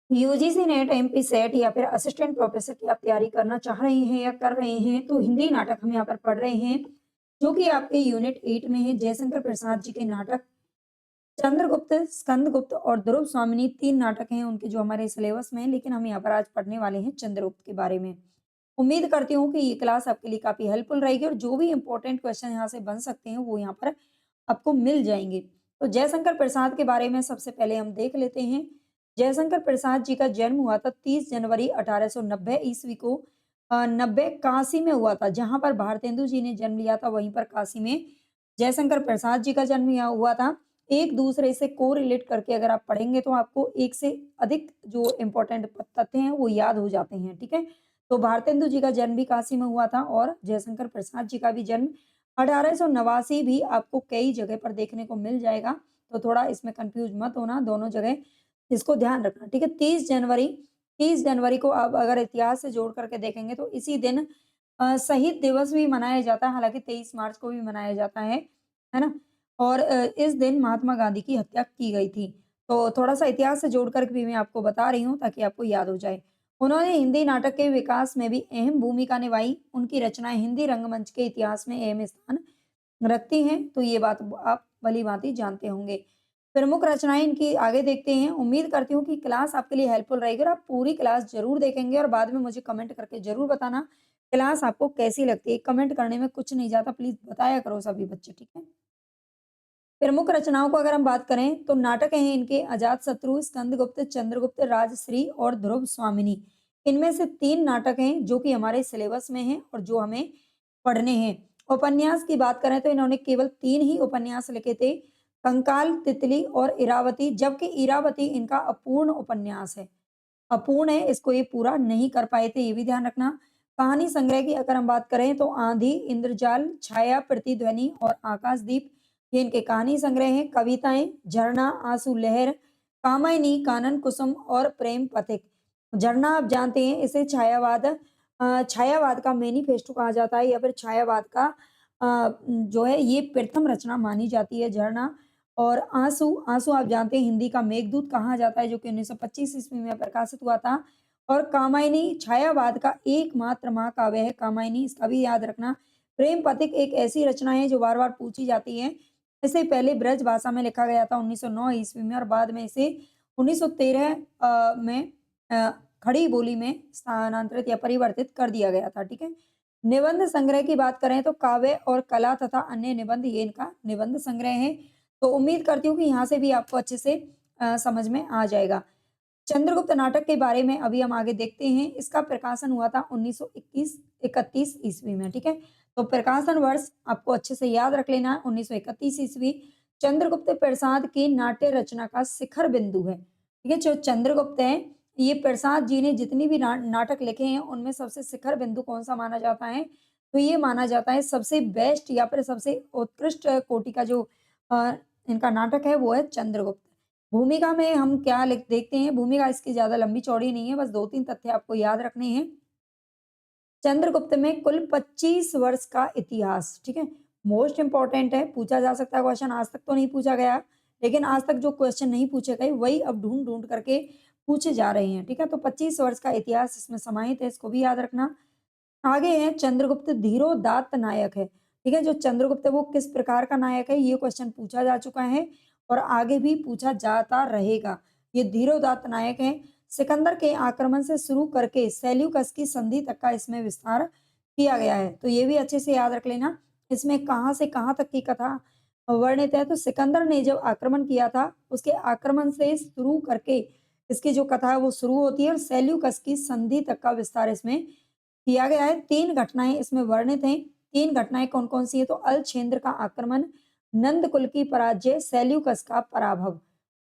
UGC net, MP set या फिर assistant professor की आप तैयारी करना चाह रहे हैं या कर रहे हैं, तो हिंदी नाटक हम यहाँ पर पढ़ रहे हैं, जो कि आपके यूनिट 8 में है। जयशंकर प्रसाद जी के नाटक चंद्रगुप्त, स्कंदगुप्त और ध्रुव स्वामिनी 3 नाटक हैं उनके जो हमारे सिलेबस में हैं, लेकिन हम यहाँ पर आज पढ़ने वाले हैं चंद्रगुप्त के बारे में। उम्मीद करती हूँ कि ये क्लास आपके लिए काफ़ी हेल्पफुल रहेगी और जो भी इम्पोर्टेंट क्वेश्चन यहाँ से बन सकते हैं, वो यहाँ पर आपको मिल जाएँगे। तो जयशंकर प्रसाद के बारे में सबसे पहले हम देख लेते हैं। जयशंकर प्रसाद जी का जन्म हुआ था 30 जनवरी 1890 ईस्वी को 90 काशी में हुआ था। जहाँ पर भारतेंदु जी ने जन्म लिया था, वहीं पर काशी में जयशंकर प्रसाद जी का जन्म यहाँ हुआ था। एक दूसरे से कोरिलेट करके अगर आप पढ़ेंगे तो आपको एक से अधिक जो इम्पोर्टेंट तथ्य हैं वो याद हो जाते हैं, ठीक है? तो भारतेंदु जी का जन्म भी काशी में हुआ था और जयशंकर प्रसाद जी का भी जन्म 1889 भी आपको कई जगह पर देखने को मिल जाएगा, तो थोड़ा इसमें कन्फ्यूज़ मत होना, दोनों जगह इसको ध्यान रखना, ठीक है? 30 जनवरी को आप अगर इतिहास से जोड़ करके देखेंगे तो इसी दिन शहीद दिवस भी मनाया जाता है, हालाँकि 23 मार्च को भी मनाया जाता है ना? और इस दिन महात्मा गांधी की हत्या की गई थी। तो थोड़ा-सा इतिहास से जोड़ कर के भी मैं आपको बता रही हूँ ताकि आपको याद हो जाए। उन्होंने हिंदी नाटक के विकास में भी अहम भूमिका निभाई। उनकी रचनाएँ हिंदी रंगमंच के इतिहास में अहम स्थान रखती हैं, तो ये बात आप भली-भाँति जानते होंगे। प्रमुख रचनाएँ इनकी आगे देखते हैं। उम्मीद करती हूँ कि क्लास आपके लिए हेल्पफुल रहेगी और आप पूरी क्लास ज़रूर देखेंगे और बाद में मुझे कमेंट करके ज़रूर बताना, क्लास आपको कैसी लगती है। कमेंट करने में कुछ नहीं जाता, प्लीज़ बताया करो सभी बच्चे, ठीक है? प्रमुख रचनाओं को अगर हम बात करें तो नाटक हैं इनके अजातशत्रु, स्कंदगुप्त, चंद्रगुप्त, राजश्री और ध्रुव स्वामिनी। इनमें से 3 नाटक हैं जो कि हमारे सिलेबस में हैं और जो हमें पढ़ने हैं। उपन्यास की बात करें तो इन्होंने केवल 3 ही उपन्यास लिखे थे, कंकाल, तितली और इरावती, जबकि इरावती इनका अपूर्ण उपन्यास है। अपूर्ण है, इसको ये पूरा नहीं कर पाए थे, ये भी ध्यान रखना। कहानी संग्रह की अगर हम बात करें तो आंधी, इंद्रजाल, छाया, प्रतिध्वनि और आकाशदीप, ये इनके कहानी संग्रह हैं। कविताएं झरना, आंसू लहर, कामायनी, कानन कुसुम और प्रेम पथिक। झरना आप जानते हैं, इसे छायावाद का मैनिफेस्टो कहा जाता है या फिर छायावाद का जो है ये प्रथम रचना मानी जाती है झरना। और आंसू, आंसू आप जानते हैं हिंदी का मेघदूत कहा जाता है, जो कि 1925 ईस्वी में प्रकाशित हुआ था। और कामायनी छायावाद का एकमात्र महाकाव्य है कामायनी, इसका भी याद रखना। प्रेम पथिक एक ऐसी रचना है जो बार-बार पूछी जाती है। इसे पहले ब्रज भाषा में लिखा गया था 1909 ईस्वी में और बाद में इसे 1913 में अ, खड़ी बोली में स्थानांतरित या परिवर्तित कर दिया गया था, ठीक है? निबंध संग्रह की बात करें तो काव्य और कला तथा अन्य निबंध, ये इनका निबंध संग्रह है। तो उम्मीद करती हूँ कि यहाँ से भी आपको अच्छे से समझ में आ जाएगा। चंद्रगुप्त नाटक के बारे में अभी हम आगे देखते हैं। इसका प्रकाशन हुआ था 1931 ईस्वी में, ठीक है? तो प्रकाशन वर्ष आपको अच्छे से याद रख लेना है 1931 ईस्वी। चंद्रगुप्त प्रसाद की नाट्य रचना का शिखर बिंदु है, ठीक है? जो चंद्रगुप्त हैं, ये प्रसाद जी ने जितनी भी नाटक लिखे हैं, उनमें सबसे शिखर बिंदु कौन-सा माना जाता है? तो ये माना जाता है सबसे बेस्ट या फिर सबसे उत्कृष्ट कोटि का जो अ, इनका नाटक है, वो है चंद्रगुप्त। भूमिका में हम क्या लिख देखते हैं, भूमिका इसकी ज़्यादा लंबी-चौड़ी नहीं है, बस 2-3 तथ्य आपको याद रखने हैं। चंद्रगुप्त में कुल 25 वर्ष का इतिहास, ठीक है? मोस्ट इम्पोर्टेंट है, पूछा जा सकता है क्वेश्चन, आज तक तो नहीं पूछा गया, लेकिन आज तक जो क्वेश्चन नहीं पूछे गए, वही अब ढूँढ-ढूँढ करके पूछे जा रहे हैं, ठीक है? तो 25 वर्ष का इतिहास इसमें समाहित है, इसको भी याद रखना। आगे है चंद्रगुप्त धीरोदात्त नायक है, ठीक है? जो चंद्रगुप्त है वो किस प्रकार का नायक है, ये क्वेश्चन पूछा जा चुका है और आगे भी पूछा जाता रहेगा। ये धीरोदात्त नायक है। सिकंदर के आक्रमण से शुरू करके सेल्यूकस की संधि तक का इसमें विस्तार किया गया है, तो ये भी अच्छे से याद रख लेना। इसमें कहाँ से कहाँ तक की कथा वर्णित है, तो सिकंदर ने जब आक्रमण किया था, उसके आक्रमण से शुरू करके इसकी जो कथा है वो शुरू होती है और सेल्यूकस की संधि तक का विस्तार इसमें किया गया है। 3 घटनाएँ इसमें वर्णित हैं। 3 घटनाएँ कौन-कौन सी हैं? तो अल्छेंद्र का आक्रमण, नंद कुल की पराजय, सेल्यूकस का पराभव।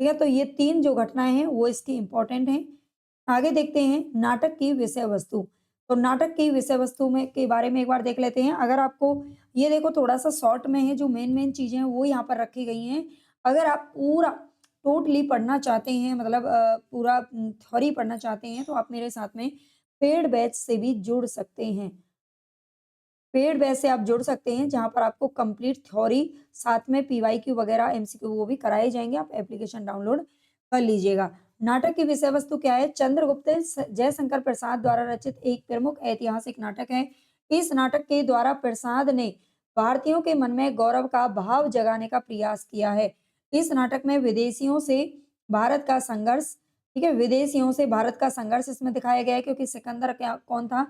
ठीक है? तो ये 3 जो घटनाएँ हैं वो इसकी इम्पोर्टेंट हैं। आगे देखते हैं नाटक की विषय वस्तु। तो नाटक की विषय वस्तु में के बारे में एक बार देख लेते हैं। अगर आपको ये देखो थोड़ा-सा शॉर्ट में है, जो मेन-मेन चीज़ें हैं वो यहाँ पर रखी गई हैं। अगर आप पूरा टोटली पढ़ना चाहते हैं, मतलब पूरा थ्योरी पढ़ना चाहते हैं, तो आप मेरे साथ में पेड बैच से भी जुड़ सकते हैं। पेड बैच से आप जुड़ सकते हैं, जहाँ पर आपको कंप्लीट थ्योरी साथ में पीवाईक्यू वगैरह एमसीक्यू वो भी कराए जाएँगे, आप एप्लीकेशन डाउनलोड कर लीजिएगा। नाटक की विषय वस्तु क्या है? चंद्रगुप्त जयशंकर प्रसाद द्वारा रचित एक प्रमुख ऐतिहासिक नाटक है। इस नाटक के द्वारा प्रसाद ने भारतीयों के मन में गौरव का भाव जगाने का प्रयास किया है। इस नाटक में विदेशियों से भारत का संघर्ष, ठीक है, विदेशियों से भारत का संघर्ष इसमें दिखाया गया है, क्योंकि सिकंदर क्या कौन था?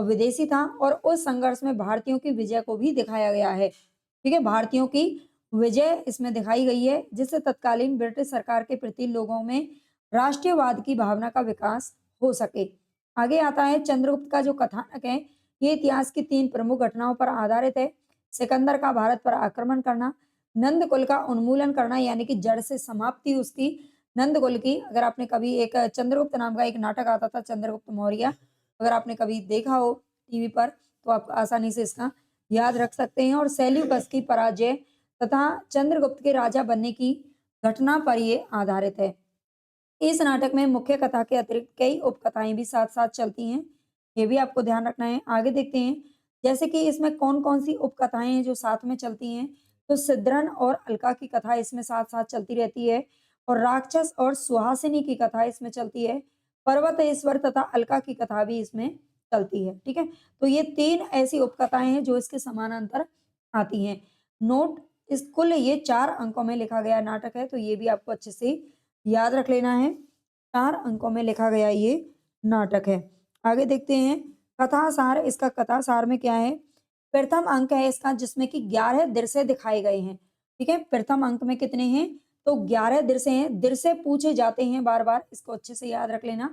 विदेशी था, और उस संघर्ष में भारतीयों की विजय को भी दिखाया गया है। ठीक है, भारतीयों की विजय इसमें दिखाई गई है, जिससे तत्कालीन ब्रिटिश सरकार के प्रति लोगों में राष्ट्रीयवाद की भावना का विकास हो सके। आगे आता है चंद्रगुप्त का जो कथानक है, ये इतिहास की 3 प्रमुख घटनाओं पर आधारित है। सिकंदर का भारत पर आक्रमण करना, नंद कुल का उन्मूलन करना यानी कि जड़ से समाप्ति उसकी, नंद कुल की। अगर आपने कभी एक चंद्रगुप्त नाम का एक नाटक आता था, चंद्रगुप्त मौर्य, अगर आपने कभी देखा हो टीवी पर, तो आप आसानी से इसका याद रख सकते हैं। और सेल्यूकस की पराजय तथा चंद्रगुप्त के राजा बनने की घटना पर ये आधारित है। इस नाटक में मुख्य कथा के अतिरिक्त कई उपकथाएं भी साथ-साथ चलती हैं, ये भी आपको ध्यान रखना है। आगे देखते हैं, जैसे कि इसमें कौन-कौन सी उपकथाएं हैं जो साथ में चलती हैं। तो सिद्रन और अलका की कथा इसमें साथ-साथ चलती रहती है, और राक्षस और सुहासिनी की कथा इसमें चलती है। पर्वतेश्वर तथा अलका की कथा भी इसमें चलती है, ठीक है। तो ये 3 ऐसी उपकथाएं हैं जो इसके समानांतर आती हैं। नोट, इस कुल ये 4 अंकों में लिखा गया नाटक है, तो ये भी आपको अच्छे से याद रख लेना है। 4 अंकों में लिखा गया ये नाटक है। आगे देखते हैं कथा सार। इसका कथा सार में क्या है? प्रथम अंक है इसका, जिसमें कि 11 दृश्य दिखाए गए हैं। ठीक है, प्रथम अंक में कितने हैं? तो 11 दृश्य हैं। दृश्य पूछे जाते हैं बार-बार, इसको अच्छे से याद रख लेना।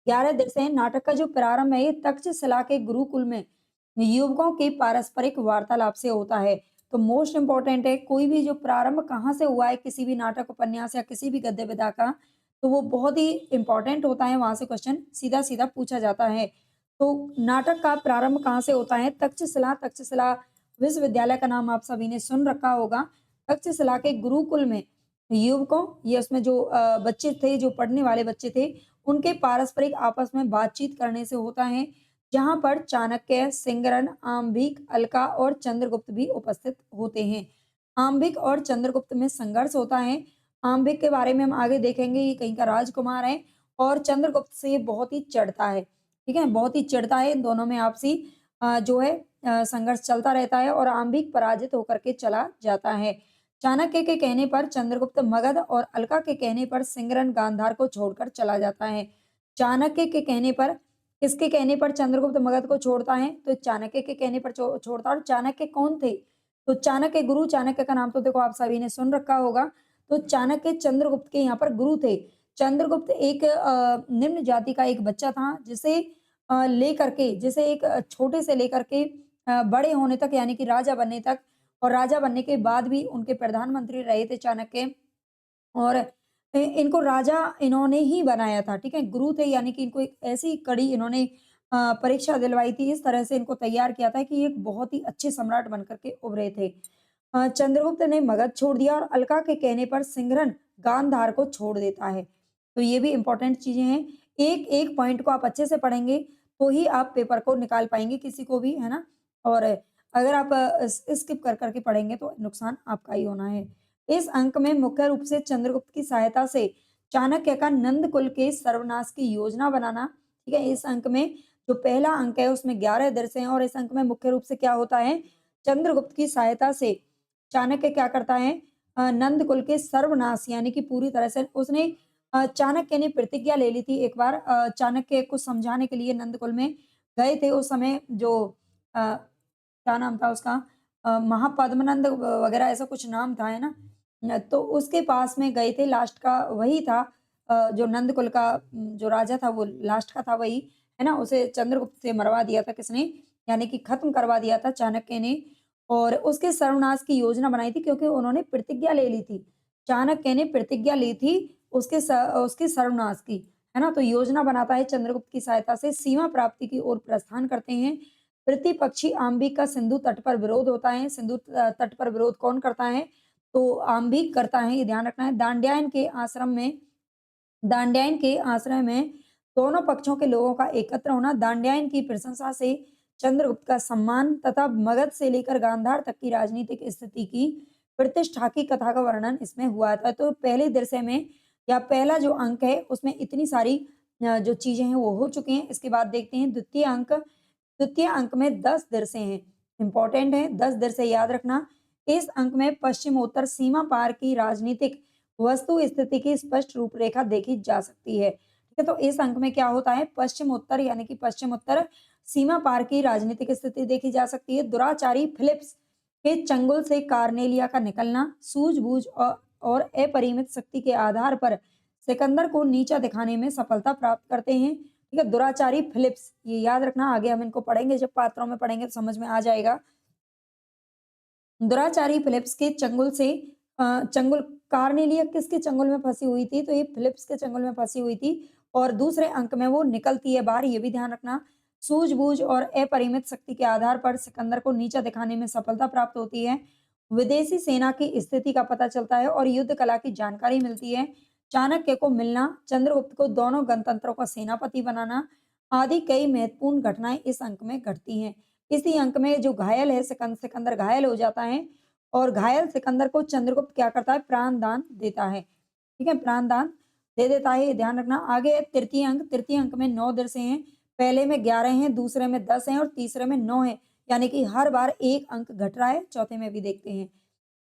11 दृश्य हैं। नाटक का जो प्रारंभ है, ये तक्षशिला के गुरुकुल में युवकों की पारस्परिक वार्तालाप से होता है। तो मोस्ट इम्पोर्टेंट है, कोई भी जो प्रारंभ कहाँ से हुआ है किसी भी नाटक, उपन्यास या किसी भी गद्य विधा का, तो वो बहुत ही इम्पोर्टेंट होता है, वहां से क्वेश्चन सीधा-सीधा पूछा जाता है। तो नाटक का प्रारंभ कहाँ से होता है? तक्षशिला। तक्षशिला विश्वविद्यालय का नाम आप सभी ने सुन रखा होगा। तक्षशिला के गुरुकुल में युवकों, ये उसमें जो बच्चे थे, जो पढ़ने वाले बच्चे थे, उनके पारस्परिक आपस में बातचीत करने से होता है, जहाँ पर चाणक्य, सिंगरन, आम्बिक, अलका और चंद्रगुप्त भी उपस्थित होते हैं। आम्बिक और चंद्रगुप्त में संघर्ष होता है। आम्बिक के बारे में हम आगे देखेंगे, ये कहीं का राजकुमार है, और चंद्रगुप्त से ये बहुत ही चिढ़ता है। ठीक है, बहुत ही चिढ़ता है। इन दोनों में आपसी जो है संघर्ष चलता रहता है, और आम्बिक पराजित होकर के चला जाता है। चाणक्य के कहने पर चंद्रगुप्त मगध, और अलका के कहने पर सिंगरन गांधार को छोड़कर चला जाता है। चाणक्य के कहने पर, किसके कहने पर चंद्रगुप्त मगध को छोड़ता है? तो चाणक्य के कहने पर छोड़ता है। और चाणक्य कौन थे? तो चाणक्य, गुरु चाणक्य का नाम तो देखो आप सभी ने सुन रखा होगा। तो चाणक्य चंद्रगुप्त के यहाँ पर गुरु थे। चंद्रगुप्त एक निम्न जाति का एक बच्चा था, जिसे लेकर के, जिसे एक छोटे से लेकर के बड़े होने तक, यानी कि राजा बनने तक, और राजा बनने के बाद भी उनके प्रधानमंत्री रहे थे चाणक्य। और इनको राजा इन्होंने ही बनाया था, ठीक है? गुरु थे, यानी कि इनको एक ऐसी कड़ी इन्होंने परीक्षा दिलवाई थी, इस तरह से इनको तैयार किया था कि ये एक बहुत ही अच्छे सम्राट बनकर के उभरे थे। चंद्रगुप्त ने मगध छोड़ दिया, और अलका के कहने पर सिंघरन गांधार को छोड़ देता है। तो ये भी इम्पोर्टेंट चीज़ें हैं। एक-एक पॉइंट को आप अच्छे से पढ़ेंगे, तो ही आप पेपर को निकाल पाएँगे किसी को भी, है ना? और अगर आप स्किप कर के पढ़ेंगे, तो नुकसान आपका ही होना है। इस अंक में मुख्य रूप से चंद्रगुप्त की सहायता से चाणक्य का नंद कुल के सर्वनाश की योजना बनाना, ठीक है? इस अंक में जो पहला अंक है उसमें 11 दृश्य हैं, और इस अंक में मुख्य रूप से क्या होता है? चंद्रगुप्त की सहायता से चाणक्य क्या करता है? नंद कुल के सर्वनाश, यानी कि पूरी तरह से उसने चाणक्य ने प्रतिज्ञा ले ली थी एक बार, चाणक्य को समझाने के लिए नंद कुल में गए थे उस समय, जो क्या नाम था उसका? महापद्मनंद वगैरह ऐसा कुछ नाम था, है ना? तो उसके पास में गए थे, लास्ट का वही था, जो नंद कुल का जो राजा था, वो लास्ट का था वही, है ना? उसे चंद्रगुप्त से मरवा दिया था किसने? यानी कि खत्म करवा दिया था चाणक्य ने, और उसके सर्वनाश की योजना बनाई थी, क्योंकि उन्होंने प्रतिज्ञा ले ली थी। चाणक्य ने प्रतिज्ञा ली थी उसके सर्वनाश की, है ना? तो योजना बनाता है चंद्रगुप्त की सहायता से, सीमा प्राप्ति की ओर प्रस्थान करते हैं। प्रतिपक्षी आम्बिक का सिंधु तट पर विरोध होता है। सिंधु तट पर विरोध कौन करता है? तो आम्बिक करता है, ये ध्यान रखना है। दांड्यायन के आश्रय में दोनों पक्षों के लोगों का एकत्र होना, दांड्यायन की प्रशंसा से चंद्रगुप्त का सम्मान, तथा मगध से लेकर गांधार तक की राजनीतिक स्थिति की प्रतिष्ठा की कथा का वर्णन इसमें हुआ था। तो पहले दृश्य में या पहला जो अंक है उसमें इतनी सारी जो चीजें हैं वो हो चुकी हैं। इसके बाद देखते हैं द्वितीय अंक। द्वितीय अंक में 10 दिरसें हैं, इंपॉर्टेंट है 10 दिरसें याद रखना। इस अंक में पश्चिमोत्तर सीमा पार की राजनीतिक वस्तु स्थिति की स्पष्ट रूपरेखा देखी जा सकती है। ठीक है, तो इस अंक में क्या होता है, पश्चिमोत्तर यानी कि पश्चिमोत्तर सीमा पार की राजनीतिक स्थिति देखी जा सकती है। दुराचारी फिलिप्स के चंगुल से कार्नेलिया का निकलना, सूझबूझ और अपरिमित शक्ति के आधार पर सिकंदर को नीचा दिखाने में सफलता प्राप्त करते हैं। ठीक है, दुराचारी फिलिप्स, ये याद रखना, आगे हम इनको पढ़ेंगे, जब पात्रों में पढ़ेंगे तो समझ में आ जाएगा। दुराचारी फिलिप्स के चंगुल से चंगुल, कार्नेलिया किसके चंगुल में फंसी हुई थी, तो ये फिलिप्स के चंगुल में फंसी हुई थी और दूसरे अंक में वो निकलती है बाहर, ये भी ध्यान रखना। सूझबूझ और अपरिमित शक्ति के आधार पर सिकंदर को नीचा दिखाने में सफलता प्राप्त होती है। विदेशी सेना की स्थिति का पता चलता है और युद्ध कला की जानकारी मिलती है। चाणक्य को मिलना, चंद्रगुप्त को दोनों गणतंत्रों का सेनापति बनाना आदि कई महत्वपूर्ण घटनाएं इस अंक में घटती हैं। इसी अंक में जो घायल है सिकंदर घायल हो जाता है और घायल सिकंदर को चंद्रगुप्त क्या करता है, प्राण दान देता है। ठीक है, प्राण दान दे देता है, ये ध्यान रखना। आगे तृतीय अंक। तृतीय अंक में 9 दिरसें हैं, पहले में 11 हैं, दूसरे में 10 हैं और तीसरे में 9 है, यानी कि हर बार एक अंक घट रहा है। चौथे में भी देखते हैं,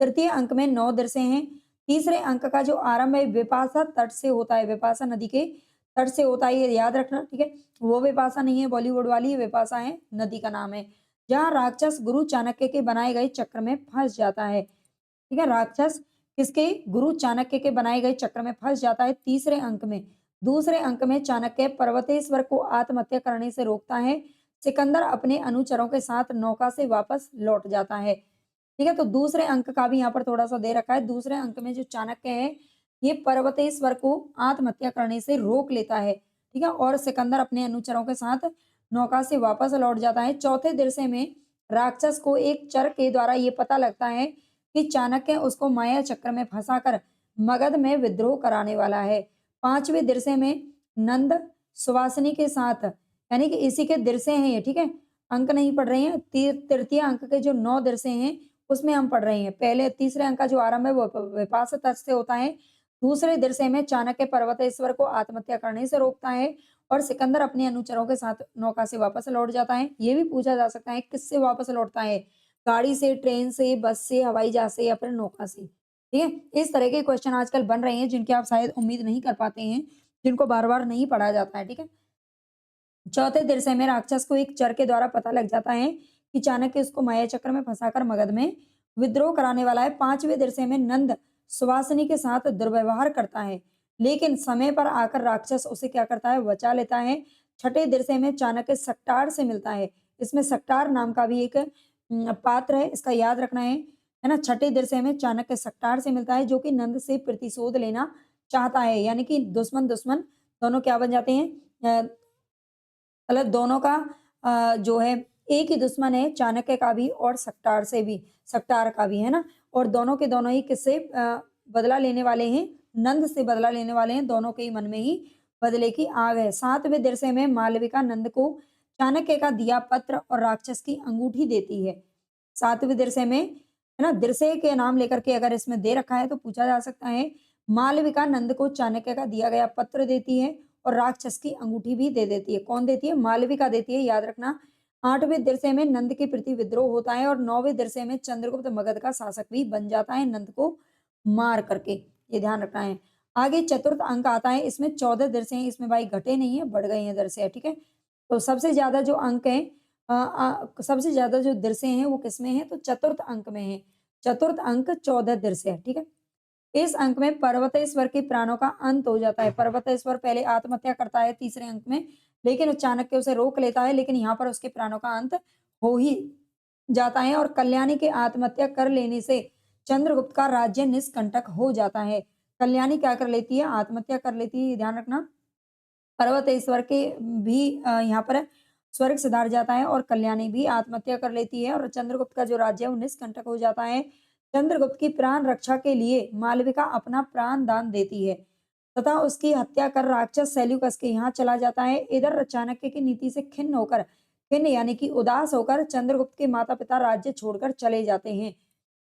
तृतीय अंक में 9 दिरसें हैं। तीसरे अंक का जो आरंभ है विपाशा तट से होता है, विपाशा नदी के तट से होता है, ये याद रखना। ठीक है, वो विपाशा नहीं है बॉलीवुड वाली, विपाशा है, नदी का नाम है, जहाँ राक्षस गुरु चाणक्य के बनाए गए चक्र में फंस जाता है। ठीक है, राक्षस किसके, गुरु चाणक्य के बनाए गए चक्र में फंस जाता है। तीसरे अंक में, दूसरे अंक में चाणक्य पर्वतेश्वर को आत्महत्या करने से रोकता है। सिकंदर अपने अनुचरों के साथ नौका से वापस लौट जाता है। ठीक है, तो दूसरे अंक का भी यहाँ पर थोड़ा सा दे रखा है। दूसरे अंक में जो चाणक्य है ये पर्वतेश्वर को आत्महत्या करने से रोक लेता है। ठीक है, और सिकंदर अपने अनुचरों के साथ नौका से वापस लौट जाता है। चौथे दिरसे में राक्षस को एक चर के द्वारा ये पता लगता है कि चाणक्य उसको माया चक्र में फंसाकर मगध में विद्रोह कराने वाला है। पांचवें दिरसे में नंद सुवासिनी के साथ, यानी कि इसी के दिरसे हैं ये। ठीक है, अंक नहीं पढ़ रहे हैं, तृतीय अंक के जो 9 दिरसे हैं उसमें हम पढ़ रहे हैं। पहले तीसरे अंक का जो आरंभ है वो विपाशा तट से होता है। दूसरे दिरसे में चाणक्य पर्वतेश्वर को आत्महत्या करने से रोकता है और सिकंदर अपने अनुचरों के साथ नौका से वापस लौट जाता है। ये भी पूछा जा सकता है किससे वापस लौटता है, गाड़ी से, ट्रेन से, बस से, हवाई जहाज से या फिर नौका से। ठीक है, इस तरह के क्वेश्चन आजकल बन रहे हैं जिनकी आप शायद उम्मीद नहीं कर पाते हैं, जिनको बार बार नहीं पढ़ा जाता है। ठीक है, चौथे दिरसे में राक्षस को एक चर के द्वारा पता लग जाता है कि चाणक्य उसको माया चक्र में फंसाकर मगध में विद्रोह कराने वाला है। पांचवें दिरसे में नंद सुवासिनी के साथ दुर्व्यवहार करता है, लेकिन समय पर आकर राक्षस उसे क्या करता है, बचा लेता है। छठे दिरसे में चाणक्य सक्टार से मिलता है। इसमें सक्टार नाम का भी एक पात्र है, इसका याद रखना है ना। छठे दिरसे में चाणक्य सक्टार से मिलता है जो कि नंद से प्रतिशोध लेना चाहता है, यानी कि दुश्मन दुश्मन दोनों क्या बन जाते हैं, मतलब दोनों का जो है एक ही दुश्मन है, चाणक्य का भी और सक्टार से भी, सक्टार का भी, है ना। और दोनों के दोनों ही किससे बदला लेने वाले हैं, नंद से बदला लेने वाले हैं। दोनों के ही मन में ही बदले की आग है। सातवें दिरसे में मालविका नंद को चाणक्य का दिया पत्र और राक्षस की अंगूठी देती है। सातवें दिरसे में, है ना, दिरसे के नाम लेकर के अगर इसमें दे रखा है तो पूछा जा सकता है। मालविका नंद को चाणक्य का दिया गया पत्र देती है और राक्षस की अंगूठी भी दे देती है। कौन देती है, मालविका देती है, याद रखना। आठवें दिरसे में नंद के प्रति विद्रोह होता है और नौवें दिरसे में चंद्रगुप्त मगध का शासक भी बन जाता है नंद को मार करके, ये ध्यान रखना है। आगे चतुर्थ अंक आता है, इसमें 14 दिरसे हैं, इसमें भाई घटे नहीं है, बढ़ गए हैं दिरसे। ठीक है, तो सबसे ज्यादा जो अंक है, सबसे ज्यादा जो दिरसे हैं वो किसमें है, तो चतुर्थ अंक में है। चतुर्थ अंक 14 दिरसे है। ठीक है, इस अंक में पर्वतेश्वर के प्राणों का अंत हो जाता है। पर्वतेश्वर पहले आत्महत्या करता है तीसरे अंक में, लेकिन चाणक्य उसे रोक लेता है, लेकिन यहाँ पर उसके प्राणों का अंत हो ही जाता है और कल्याणी के आत्महत्या कर लेने से चंद्रगुप्त का राज्य निष्कंटक हो जाता है। कल्याणी क्या कर लेती है, आत्महत्या कर लेती है, ये ध्यान रखना। पर्वतेश्वर के भी यहाँ पर स्वर्ग सिधार जाता है और कल्याणी भी आत्महत्या कर लेती है और चंद्रगुप्त का जो राज्य है वो निष्कंटक हो जाता है। चंद्रगुप्त की प्राण रक्षा के लिए मालविका अपना प्राण दान देती है तथा उसकी हत्या कर राक्षस सेल्यूकस के यहाँ चला जाता है। इधर चाणक्य की नीति से खिन्न यानी कि उदास होकर चंद्रगुप्त के माता पिता राज्य छोड़कर चले जाते हैं।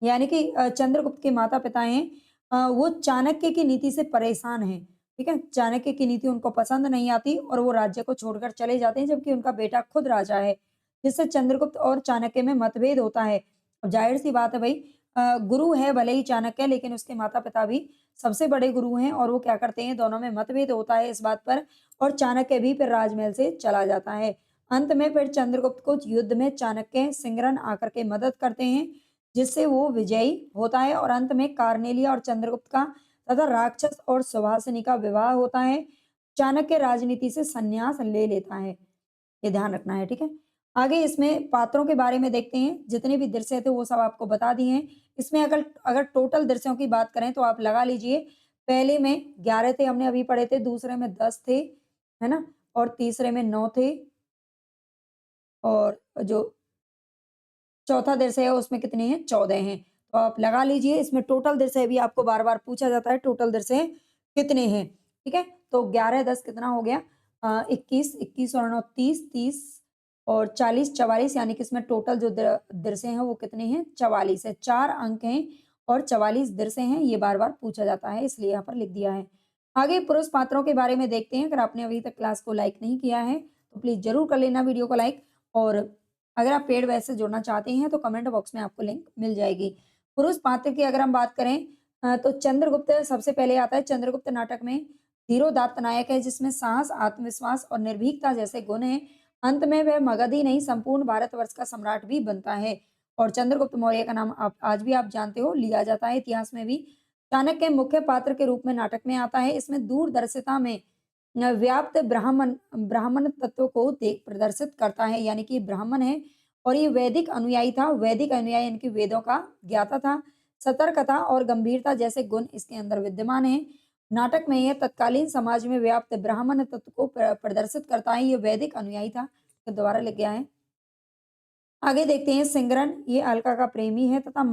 यानी कि चंद्रगुप्त के माता पिता हैं वो चाणक्य की नीति से परेशान हैं, ठीक है? चाणक्य की नीति उनको पसंद नहीं आती और वो राज्य को छोड़कर चले जाते हैं, जबकि उनका बेटा खुद राजा है, जिससे चंद्रगुप्त और चाणक्य में मतभेद होता है। अब ज़ाहिर-सी बात है भई, गुरु है भले ही चाणक्य, लेकिन उसके माता-पिता भी सबसे बड़े गुरु हैं और वो क्या करते हैं, दोनों में मतभेद होता है इस बात पर और चाणक्य भी फिर राजमहल से चला जाता है। अंत में फिर चंद्रगुप्त को युद्ध में चाणक्य, सिंघरन आकर के मदद करते हैं, जिससे वो विजयी होता है और अंत में कार्नेलिया और चंद्रगुप्त का तथा राक्षस और सुहासिनी का विवाह होता है। चाणक्य राजनीति से संन्यास ले लेता है। ये ध्यान रखना है, ठीक है? आगे इसमें पात्रों के बारे में देखते हैं। जितने भी दृश्य थे वो सब आपको बता दिए हैं। इसमें अगर अगर टोटल दृश्यों की बात करें तो आप लगा लीजिए, पहले में 11 थे, हमने अभी पढ़े थे, दूसरे में 10 थे, है ना? और तीसरे में 9 थे और जो चौथा दृश्य है उसमें कितने हैं? 14 हैं। तो आप लगा लीजिए, इसमें टोटल दृश्य भी आपको बार-बार पूछा जाता है, टोटल दृश्य कितने हैं? ठीक है? तो 11 10 कितना हो गया? 21 21 और 9 30 30 और 40 44, यानी कि इसमें टोटल जो दृश्य हैं वो कितने हैं? 44 है। 4 अंक हैं और 44 दृश्य हैं। ये बार-बार पूछा जाता है, इसलिए यहाँ पर लिख दिया है। आगे पुरुष पात्रों के बारे में देखते हैं। अगर आपने अभी तक क्लास को लाइक नहीं किया है, तो प्लीज़ ज़रूर कर लेना वीडियो को लाइक, और अगर आप पेड बैच से जुड़ना चाहते हैं तो कमेंट बॉक्स में आपको लिंक मिल जाएगी। पुरुष पात्र की अगर हम बात करें, तो चंद्रगुप्त सबसे पहले आता है। चंद्रगुप्त नाटक में धीरोदात्त नायक है, जिसमें साहस, आत्मविश्वास और निर्भीकता जैसे गुण हैं। अंत में वह मगध ही नहीं, संपूर्ण भारतवर्ष का सम्राट भी बनता है और चंद्रगुप्त मौर्य का नाम आप आज भी आप जानते हो, लिया जाता है इतिहास में भी। चाणक्य मुख्य पात्र के रूप में नाटक में आता है। इसमें दूरदर्शिता में व्याप्त ब्राह्मण ब्राह्मण तत्व को देख प्रदर्शित करता है, यानी कि ब्राह्मण है और ये वैदिक अनुयायी था। वैदिक अनुयायी यानी कि वेदों का ज्ञाता था। सतर्कता और गंभीरता जैसे गुण इसके अंदर विद्यमान हैं। नाटक में यह तत्कालीन समाज में व्याप्त ब्राह्मण तत्व को प्रदर्शित करता है। ये वैदिक अनुयायी था। तो दोबारा लिख गया है। आगे देखते हैं सिंगरन, ये अलका का प्रेमी है तथा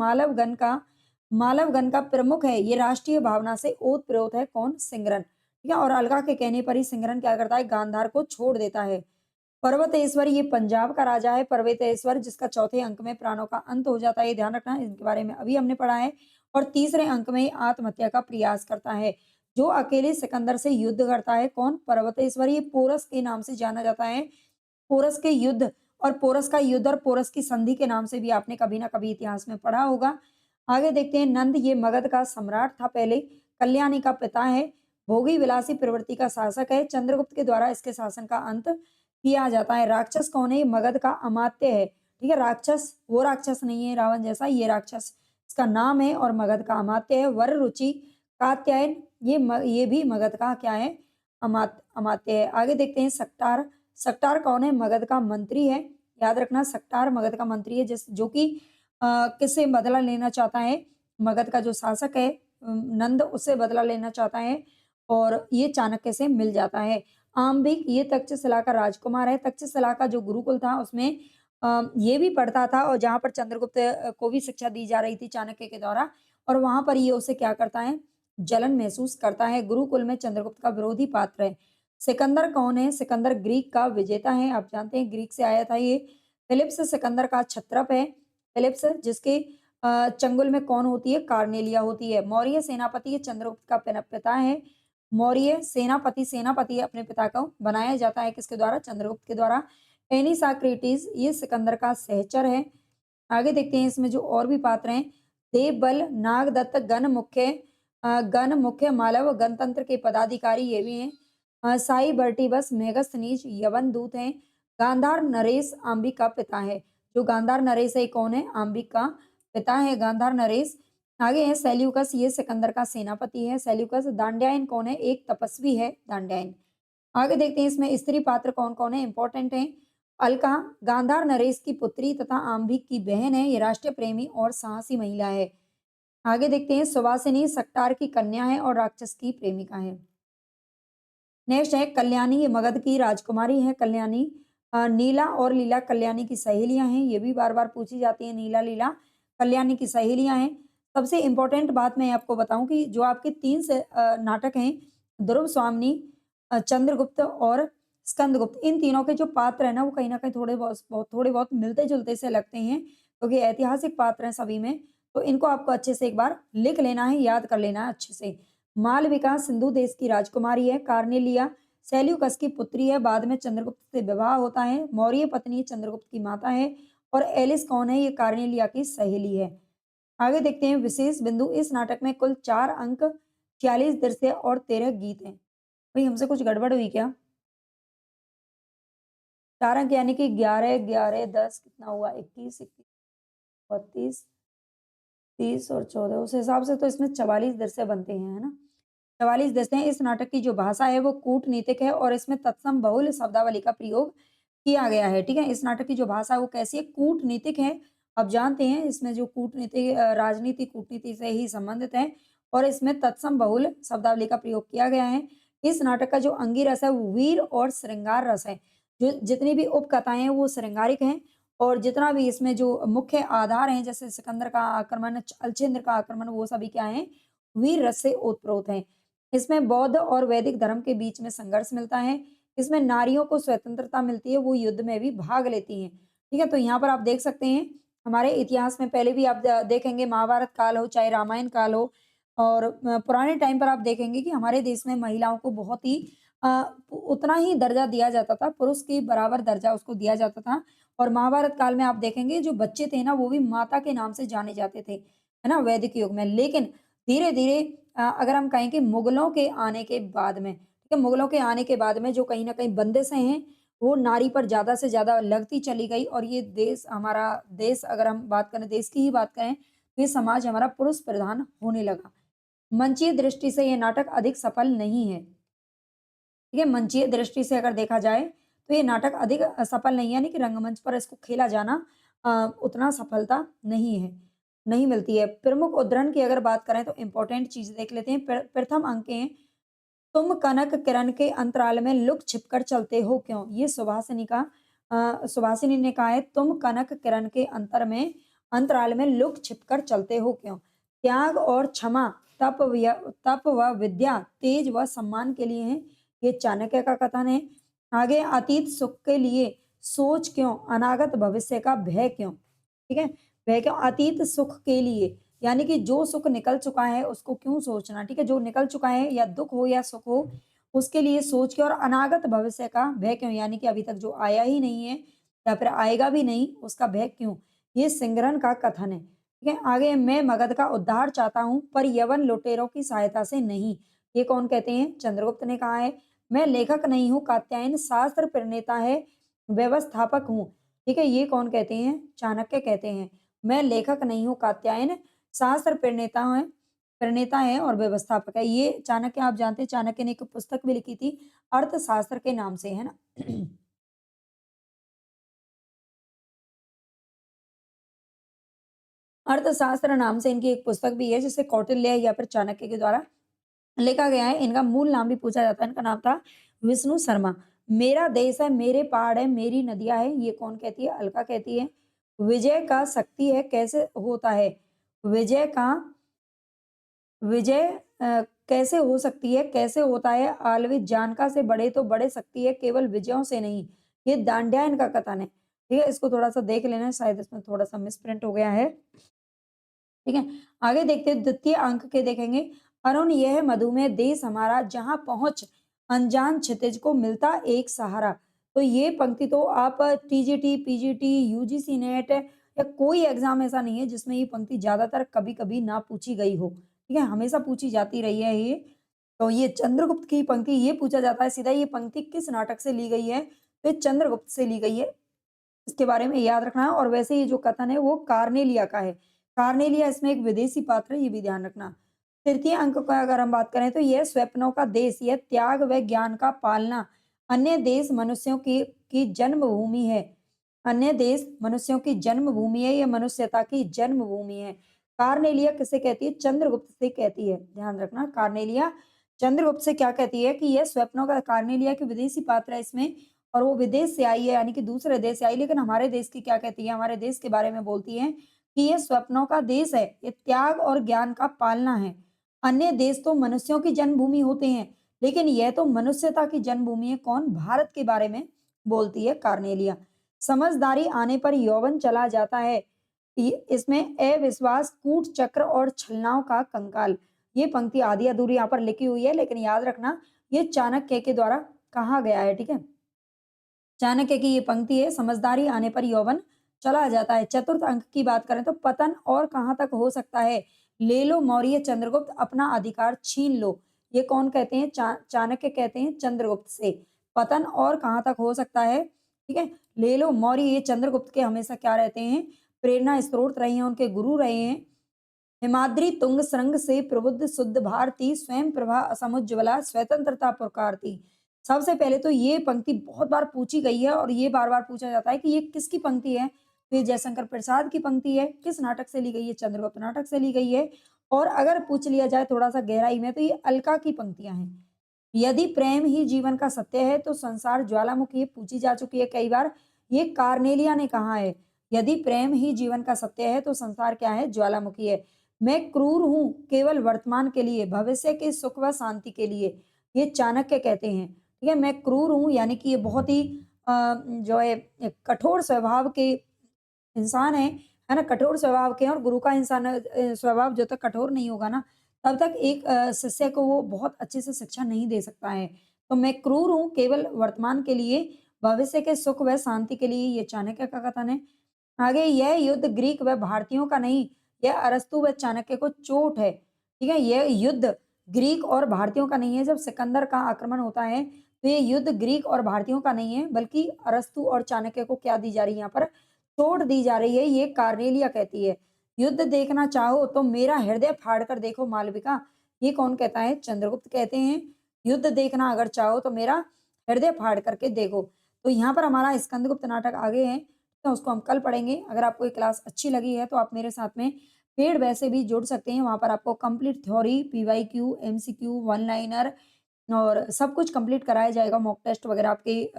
मालवगण का प्रमुख है। ये राष्ट्रीय भावना से ओत-प्रोत है। कौन? सिंगरन। ठीक है? और अलका के कहने पर ही सिंगरन क्या करता है? गांधार को छोड़ देता है। पर्वतेश्वर, ये पंजाब का राजा है। पर्वतेश्वर, जिसका चौथे अंक में प्राणों का अंत हो जाता है, ये ध्यान रखना है, इनके बारे में अभी हमने पढ़ा है। और तीसरे अंक में आत्महत्या का प्रयास करता है। जो अकेले सिकंदर से युद्ध करता है, कौन? पर्वतेश्वर। ये पोरस के नाम से जाना जाता है। पोरस के युद्ध और पोरस का युद्ध और पोरस की संधि के नाम से भी आपने कभी ना कभी इतिहास में पढ़ा होगा। आगे देखते हैं नंद, ये मगध का सम्राट था पहले। कल्याणी का पिता है। भोगी विलासी प्रवृत्ति का शासक है। चंद्रगुप्त के द्वारा इसके शासन का अंत किया जाता है। राक्षस कौन है? ये मगध का अमात्य है। ठीक है? राक्षस वो राक्षस नहीं है रावण जैसा, ये राक्षस इसका नाम है और मगध का अमात्य है। वर रुचि कात्यायन, ये भी मगध का क्या है? अमात्य है। आगे देखते हैं सक्टार। सक्टार कौन है? मगध का मंत्री है। याद रखना, सक्टार मगध का मंत्री है, जिस जो कि किससे बदला लेना चाहता है? मगध का जो शासक है नंद, उससे बदला लेना चाहता है और ये चाणक्य से मिल जाता है। आम्बिक, ये तक्षशिला का राजकुमार है। तक्षशिला का जो गुरुकुल था उसमें ये भी पढ़ता था और जहाँ पर चंद्रगुप्त को भी शिक्षा दी जा रही थी चाणक्य के द्वारा, और वहाँ पर ये उसे क्या करता है? जलन महसूस करता है। गुरुकुल में चंद्रगुप्त का विरोधी पात्र है। सिकंदर कौन है? सिकंदर ग्रीक का विजेता है। आप जानते हैं ग्रीक से आया था ये। फिलिप्स सिकंदर का क्षत्रप है। फिलिप्स, जिसके चंगुल में कौन होती है? कार्नेलिया होती है। मौर्य सेनापति, ये चंद्रगुप्त का पिता है। मौर्य सेनापति अपने पिता को बनाया जाता है किसके द्वारा? चंद्रगुप्त के द्वारा। एनिसाक्रिटीज, ये सिकंदर का सहचर है। आगे देखते हैं इसमें जो और भी पात्र हैं। देवबल, नागदत्त, गण मुख्य मालव गणतंत्र के पदाधिकारी ये भी हैं। साई बर्टिबस, मेगस्थनीज यवन दूत हैं। गांधार नरेश आम्बिक का पिता है। जो गांधार नरेश है कौन है? आम्बिक का पिता है गांधार नरेश। आगे है सेल्यूकस, ये सिकंदर का सेनापति है सेल्यूकस। दांड्यायन कौन है? एक तपस्वी है दांड्यायन। आगे देखते हैं इसमें स्त्री पात्र कौन कौन है, इंपॉर्टेंट है। अलका गांधार नरेश की पुत्री तथा आम्बिक की बहन है। ये राष्ट्रीय प्रेमी और साहसी महिला है। आगे देखते हैं सुवासिनी, सक्टार की कन्या है और राक्षस की प्रेमिका है। नेक्स्ट है कल्याणी, ये मगध की राजकुमारी है कल्याणी। नीला और लीला कल्याणी की सहेलियां हैं। ये भी बार बार पूछी जाती है। नीला लीला कल्याणी की सहेलियां हैं। सबसे इंपॉर्टेंट बात मैं आपको बताऊं कि जो आपके तीन से नाटक हैं, ध्रुव स्वामिनी, चंद्रगुप्त और स्कंदगुप्त, इन तीनों के जो पात्र है ना वो कहीं ना कहीं थोड़े बहुत मिलते जुलते से लगते हैं, क्योंकि ऐतिहासिक पात्र हैं सभी में। तो इनको आपको अच्छे से एक बार लिख लेना है, याद कर लेना है अच्छे से। मालविका सिंधु देश की राजकुमारी है। कार्नेलिया सेल्यूकस की पुत्री है। बाद में चंद्रगुप्त से विवाह होता है। मौर्य पत्नी चंद्रगुप्त की माता है। और एलिस कौन है? ये कार्नेलिया की सहेली है। आगे देखते हैं विशेष बिंदु। इस नाटक में कुल 4 अंक, 46 दृश्य और 13 गीत हैं। भाई हमसे कुछ गड़बड़ हुई क्या? 4 अंक यानी कि 11, 11, 10 कितना हुआ? 21, 21, 32, 30 और 14, उस हिसाब से तो इसमें 44 दृश्य बनते हैं, है ना? 44 दृश्य हैं। इस नाटक की जो भाषा है वो कूटनीतिक है और इसमें तत्सम बहुल शब्दावली का प्रयोग किया गया है, ठीक है? इस नाटक की जो भाषा है वो कैसी है? कूटनीतिक है। आप जानते हैं इसमें जो कूटनीति राजनीति कूटनीति से ही संबंधित है और इसमें तत्सम बहुल शब्दावली का प्रयोग किया गया है। इस नाटक का जो अंगी रस है वो वीर और श्रृंगार रस है। जो जितनी भी उपकथाएँ हैं वो श्रृंगारिक हैं और जितना भी इसमें जो मुख्य आधार हैं जैसे सिकंदर का आक्रमण, अलछेंद्र का आक्रमण, वो सभी क्या हैं? वीर रस से ओतप्रोत हैं। इसमें बौद्ध और वैदिक धर्म के बीच में संघर्ष मिलता है। इसमें नारियों को स्वतंत्रता मिलती है, वो युद्ध में भी भाग लेती हैं। ठीक है? तो यहाँ पर आप देख सकते हैं, हमारे इतिहास में पहले भी आप देखेंगे महाभारत काल हो, चाहे रामायण काल हो और पुराने टाइम पर आप देखेंगे कि हमारे देश में महिलाओं को बहुत ही उतना ही दर्जा दिया जाता था, पुरुष के बराबर दर्जा उसको दिया जाता था और महाभारत काल में आप देखेंगे जो बच्चे थे ना, वो भी माता के नाम से जाने जाते थे, है ना? वैदिक युग में। लेकिन धीरे-धीरे अगर हम कहें कि मुगलों के आने के बाद में, ठीक है? मुगलों के आने के बाद में जो कहीं न कहीं बंदिशें हैं, वो नारी पर ज़्यादा से ज़्यादा लगती चली गई और ये देश हमारा देश अगर हम बात करें, देश की ही बात करें, तो ये समाज हमारा पुरुष प्रधान होने लगा। मंचीय दृष्टि से ये नाटक अधिक सफल नहीं है। ठीक है? मंचीय दृष्टि से अगर देखा जाए, तो ये नाटक अधिक सफल नहीं है, यानी कि रंगमंच पर इसको खेला जाना उतना सफलता नहीं है, नहीं मिलती है। प्रमुख उद्धरण की अगर बात करें तो इम्पोर्टेंट चीज़ देख लेते हैं। प्रथम अंक हैं, तुम कनक किरण के अंतराल में लुक छिपकर चलते हो क्यों? ये सुभाषिनी ने कहा है, तुम कनक किरण के अंतराल में लुक छिपकर चलते हो क्यों? त्याग और क्षमा, तप व विद्या, तेज व सम्मान के लिए है। ये चाणक्य का कथन है। आगे, अतीत सुख के लिए सोच क्यों? अनागत भविष्य का भय क्यों? ठीक है? भय क्यों? अतीत सुख के लिए यानी कि जो सुख निकल चुका है उसको क्यों सोचना, ठीक है? जो निकल चुका है या दुःख हो या सुख हो, उसके लिए सोच के और अनागत भविष्य का भय क्यों? यानी कि अभी तक जो आया ही नहीं है या फिर आएगा भी नहीं, उसका भय क्यों? ये सिंघरन का कथन है, ठीक है? आगे, मैं मगध का उद्धार चाहता हूँ पर यवन लुटेरों की सहायता से नहीं। ये कौन कहते हैं? चंद्रगुप्त ने कहा है। मैं लेखक नहीं हूँ, कात्यायन शास्त्र प्रणेता है, व्यवस्थापक हूँ, ठीक है? ये कौन कहते हैं? चाणक्य कहते हैं। मैं लेखक नहीं हूँ, कात्यायन शास्त्र प्रणेता है और व्यवस्थापक है। ये चाणक्य आप जानते हैं, चाणक्य ने एक पुस्तक भी लिखी थी अर्थशास्त्र के नाम से, है ना? अर्थशास्त्र नाम से इनकी एक पुस्तक भी है जिसे कौटिल्य या फिर चाणक्य के द्वारा लिखा गया है। इनका मूल नाम भी पूछा जाता है, इनका नाम था विष्णु शर्मा। मेरा देश है, मेरे पहाड़ है, मेरी नदियाँ हैं, ये कौन कहती है? अलका कहती है। विजय का शक्ति है, कैसे होता है? विजय का विजय कैसे हो सकती है? कैसे होता है? आलवित जानका से बड़े तो बढ़े सकती है, केवल विजयों से नहीं। ये दांड्यायन का कथन है। ठीक है? इसको थोड़ा-सा देख लेना, शायद इसमें थोड़ा-सा मिसप्रिंट हो गया है। ठीक है? आगे देखते हैं, द्वितीय अंक के देखेंगे। अरुण यह मधुमेह देश हमारा, जहाँ पहुँच अनजान क्षितिज को मिलता एक सहारा। तो ये पंक्ति तो आप टीजीटी, पीजीटी, यूजीसी नेट या कोई एग्ज़ाम ऐसा नहीं है जिसमें ये पंक्ति ज़्यादातर कभी-कभी ना पूछी गई हो। ठीक है? हमेशा पूछी जाती रही है ये। तो ये चंद्रगुप्त की पंक्ति, ये पूछा जाता है सीधा, ये पंक्ति किस नाटक से ली गई है? तो ये चंद्रगुप्त से ली गई है। इसके बारे में याद रखना है और वैसे ये जो कथन है वो कार्नेलिया का है। कार्नेलिया इसमें एक विदेशी पात्र है, ये भी ध्यान रखना। तृतीय अंक का अगर हम बात करें तो यह स्वप्नों का देश, यह त्याग व ज्ञान का पालना, अन्य देश मनुष्यों की जन्मभूमि है। अन्य देश मनुष्यों की जन्मभूमि है, यह मनुष्यता की जन्मभूमि है। कार्नेलिया किसे कहती है? चंद्रगुप्त से कहती है। ध्यान रखना, कार्नेलिया चंद्रगुप्त से क्या कहती है कि यह स्वप्नों का, कार्नेलिया की विदेशी पात्र है इसमें और वो विदेश से आई है, यानी कि दूसरे देश से आई, लेकिन हमारे देश की क्या कहती है? हमारे देश के बारे में बोलती है कि ये स्वप्नों का देश है, ये त्याग और ज्ञान का पालना है। अन्य देश तो मनुष्यों की जन्मभूमि होते हैं, लेकिन यह तो मनुष्यता की जन्मभूमि है। कौन? भारत के बारे में बोलती है कार्नेलिया। समझदारी आने पर यौवन चला जाता है, इसमें अविश्वास, कूट चक्र और छलनाओं का कंकाल, ये पंक्ति आधी अधूरी यहाँ पर लिखी हुई है, लेकिन याद रखना ये चाणक्य के द्वारा कहा गया है, ठीक है। चाणक्य की ये पंक्ति है, समझदारी आने पर यौवन चला जाता है। चतुर्थ अंक की बात करें तो पतन और कहाँ तक हो सकता है? ले लो मौर्य चंद्रगुप्त, अपना अधिकार छीन लो। ये कौन कहते हैं? चाणक्य कहते हैं चंद्रगुप्त से। पतन और कहाँ तक हो सकता है? ठीक है। ले लो मौर्य, ये चंद्रगुप्त के हमेशा क्या रहते हैं? प्रेरणा स्रोत रहे हैं, उनके गुरु रहे हैं। हिमाद्री तुंग श्रृंग से प्रबुद्ध शुद्ध भारती, स्वयं प्रभा असमुज्ज्वला, स्वतंत्रता पुरकारती। सबसे पहले तो ये पंक्ति बहुत बार पूछी गई है और ये बार-बार पूछा जाता है कि ये किसकी पंक्ति है? तो ये जयशंकर प्रसाद की पंक्ति है। किस नाटक से ली गई है? चंद्रगुप्त नाटक से ली गई है। और अगर पूछ लिया जाए थोड़ा-सा गहराई में तो ये अलका की पंक्तियाँ हैं। यदि प्रेम ही जीवन का सत्य है तो संसार ज्वालामुखी है, पूछी जा चुकी है कई बार। ये कार्नेलिया ने कहा है, यदि प्रेम ही जीवन का सत्य है तो संसार क्या है? ज्वालामुखी है। मैं क्रूर हूँ केवल वर्तमान के लिए, भविष्य के सुख व शांति के लिए। ये चाणक्य कहते हैं, ठीक है। मैं क्रूर हूँ यानी कि ये बहुत ही जो है कठोर स्वभाव के इंसान है ना? कठोर स्वभाव के हैं और गुरु का इंसान स्वभाव जब तक कठोर नहीं होगा ना, तब तक एक शिष्य को वो बहुत अच्छे से शिक्षा नहीं दे सकता है। तो मैं क्रूर हूँ केवल वर्तमान के लिए, भविष्य के सुख व शांति के लिए, ये चाणक्य का कथन है। आगे यह युद्ध ग्रीक व भारतीयों का नहीं, यह अरस्तु व चाणक्य को चोट है। ठीक है? यह युद्ध ग्रीक और भारतीयों का नहीं है। जब सिकंदर का आक्रमण होता है, तो ये युद्ध ग्रीक और भारतीयों का नहीं है, बल्कि अरस्तु और चाणक्य को क्या दी जा रही है यहाँ पर? चोट दी जा रही है, ये कार्नेलिया कहती है। युद्ध देखना चाहो तो मेरा हृदय फाड़ कर देखो मालविका, ये कौन कहता है? चंद्रगुप्त कहते हैं। युद्ध देखना अगर चाहो तो मेरा हृदय फाड़ करके देखो। तो यहाँ पर हमारा स्कंदगुप्त नाटक आगे है, तो उसको हम कल पढ़ेंगे। अगर आपको ये क्लास अच्छी लगी है तो आप मेरे साथ में पेड वैसे भी जुड़ सकते हैं। वहाँ पर आपको complete theory, PYQ, MCQ, one liner और सब कुछ कंप्लीट कराया जाएगा, मॉक टेस्ट वगैरह आपके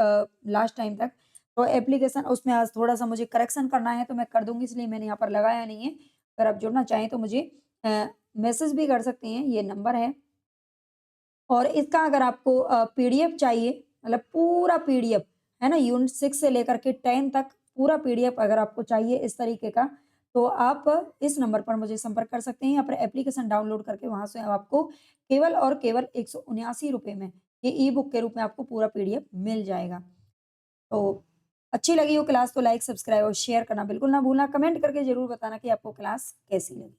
लास्ट टाइम तक। तो एप्लीकेशन उसमें आज थोड़ा-सा मुझे करेक्शन करना है तो मैं कर दूँगी, इसलिए मैंने यहाँ पर लगाया नहीं है। अगर आप जुड़ना चाहें तो मुझे मैसेज भी कर सकते हैं, ये नंबर है। और इसका अगर आपको पीडीएफ चाहिए, मतलब पूरा पीडीएफ, है ना? यूनिट 6 से लेकर के 10 तक पूरा पीडीएफ अगर आपको चाहिए इस तरीके का, तो आप इस नंबर पर मुझे संपर्क कर सकते हैं या फिर एप्लीकेशन डाउनलोड करके वहाँ से आपको केवल और केवल ₹179 में ये ई-बुक के रूप में आपको पूरा पीडीएफ मिल जाएगा। तो अच्छी लगी हो क्लास तो लाइक, सब्सक्राइब और शेयर करना बिल्कुल ना भूलना। कमेंट करके ज़रूर बताना कि आपको क्लास कैसी लगी।